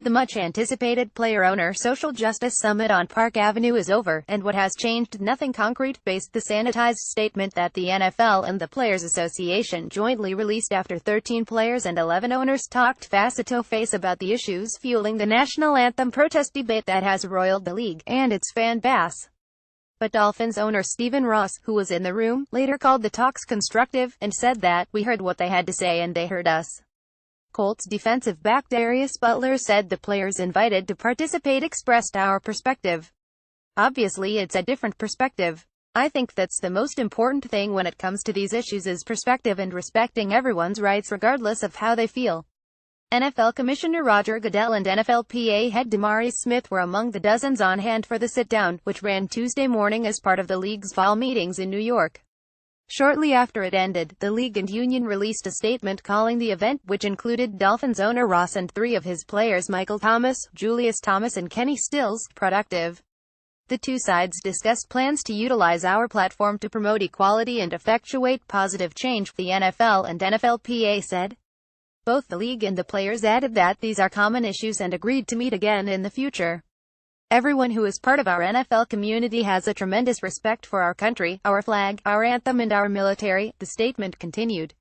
The much-anticipated player-owner social justice summit on Park Avenue is over, and what has changed? Nothing concrete, based the sanitized statement that the NFL and the Players Association jointly released after 13 players and 11 owners talked face-to-face about the issues fueling the national anthem protest debate that has roiled the league and its fan base. But Dolphins owner Stephen Ross, who was in the room, later called the talks constructive, and said that, "We heard what they had to say and they heard us." Colts defensive back Darius Butler said the players invited to participate expressed our perspective. Obviously it's a different perspective. I think that's the most important thing when it comes to these issues is perspective and respecting everyone's rights regardless of how they feel. NFL Commissioner Roger Goodell and NFLPA head DeMaurice Smith were among the dozens on hand for the sit-down, which ran Tuesday morning as part of the league's fall meetings in New York. Shortly after it ended, the league and union released a statement calling the event, which included Dolphins owner Ross and 3 of his players Michael Thomas, Julius Thomas and Kenny Stills, productive. The two sides discussed plans to utilize our platform to promote equality and effectuate positive change, the NFL and NFLPA said. Both the league and the players added that these are common issues and agreed to meet again in the future. Everyone who is part of our NFL community has a tremendous respect for our country, our flag, our anthem and our military, the statement continued.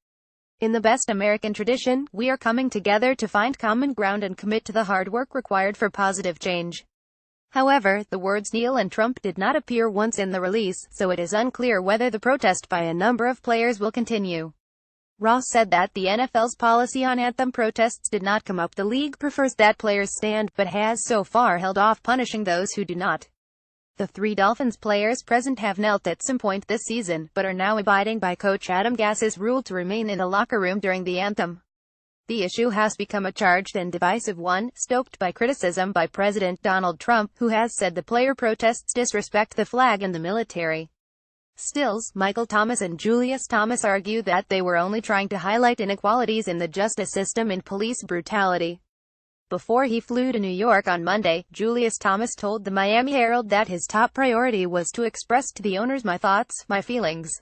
In the best American tradition, we are coming together to find common ground and commit to the hard work required for positive change. However, the words Neil and Trump did not appear once in the release, so it is unclear whether the protest by a number of players will continue. Ross said that the NFL's policy on anthem protests did not come up. The league prefers that players stand, but has so far held off punishing those who do not. The 3 Dolphins players present have knelt at some point this season, but are now abiding by Coach Adam Gase's rule to remain in the locker room during the anthem. The issue has become a charged and divisive one, stoked by criticism by President Donald Trump, who has said the player protests disrespect the flag and the military. Stills, Michael Thomas and Julius Thomas argue that they were only trying to highlight inequalities in the justice system and police brutality. Before he flew to New York on Monday, Julius Thomas told the Miami Herald that his top priority was to express to the owners my thoughts, my feelings.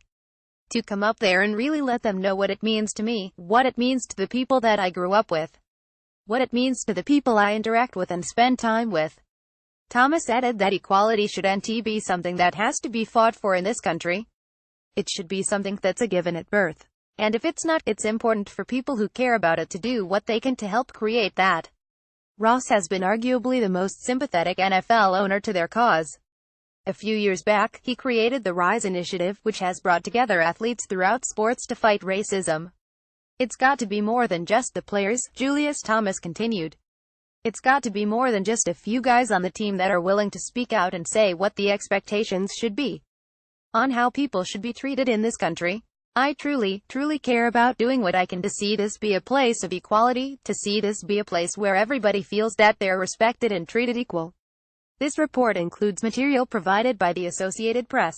To come up there and really let them know what it means to me, what it means to the people that I grew up with, what it means to the people I interact with and spend time with. Thomas added that equality shouldn't be something that has to be fought for in this country. It should be something that's a given at birth. And if it's not, it's important for people who care about it to do what they can to help create that. Ross has been arguably the most sympathetic NFL owner to their cause. A few years back, he created the Rise Initiative, which has brought together athletes throughout sports to fight racism. It's got to be more than just the players, Julius Thomas continued. It's got to be more than just a few guys on the team that are willing to speak out and say what the expectations should be on how people should be treated in this country. I truly care about doing what I can to see this be a place of equality, to see this be a place where everybody feels that they're respected and treated equal. This report includes material provided by the Associated Press.